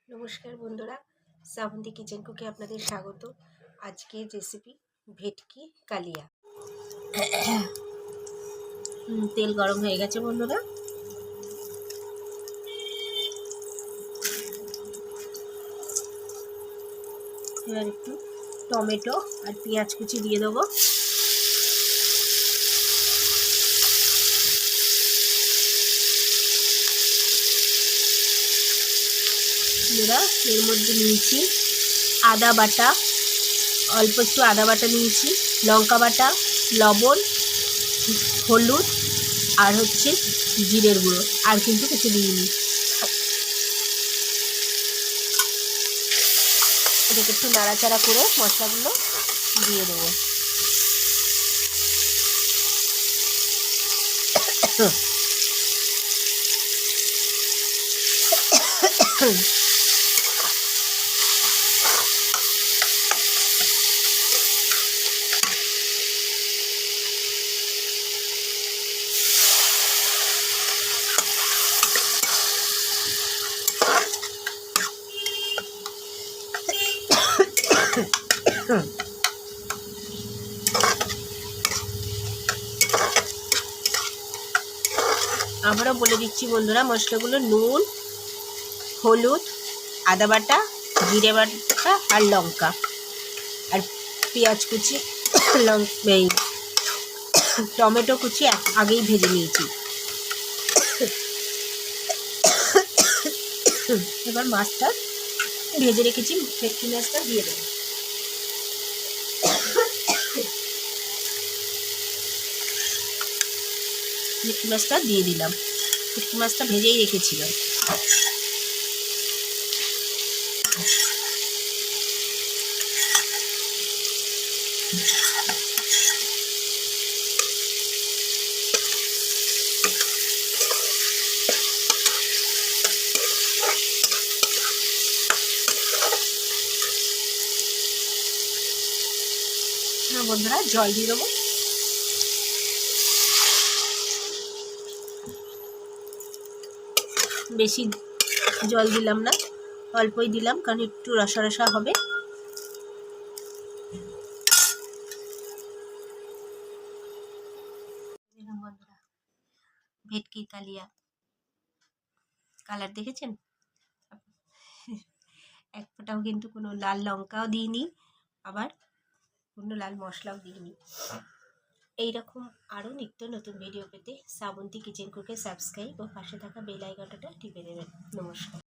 নমস্কার বন্ধুরা, শ্রাবন্তী কিচেন কুকে আপনাদের স্বাগত। আজকের রেসিপি ভেটকি কালিয়া। তেল গরম হয়ে গেছে বন্ধুরা। এবার একটু টমেটো আর পেঁয়াজ কুচি দিয়ে দেবো। বন্ধুরা, এর মধ্যে নিয়েছি আদা বাটা, অল্প একটু আদা বাটা নিয়েছি, লঙ্কা বাটা, লবণ, হলুদ আর হচ্ছে জিরের গুঁড়ো, আর কিন্তু কিছু দিইনি। এটাকে একটু নাড়াচাড়া করে মশলাগুলো দিয়ে দেবো। আবারও বলে দিচ্ছি বন্ধুরা, মশলাগুলো নুন, হলুদ, আদা বাটা, জিরে বাটা আর লঙ্কা আর পেঁয়াজ কুচি, এই টমেটো কুচি আগেই ভেজে নিয়েছি। এবার মাছটা ভেজে রেখেছি, ভেটকি মাছটা দিয়ে দেবো। ভেটকি মাছটা দিয়ে দিলাম। ভেটকি মাছটা ভেজেই রেখেছিলাম। হ্যাঁ বন্ধুরা, জল দিয়ে দেবো। বেশি জল দিলাম না, অল্পই দিলাম, কারণ একটু রসা রসা হবে। বন্ধুরা, ভেটকি কালিয়া কালার দেখেছেন? এক ফোঁটাও কিন্তু কোনো লাল লঙ্কাও দিইনি, আবার কোনো লাল মশলাও দিইনি। এইরকম আরও নিত্য নতুন ভিডিও পেতে শ্রাবন্তী কিচেন কুকে সাবস্ক্রাইব ও পাশে থাকা বেল আইকনটা টিপে দেবেন। নমস্কার।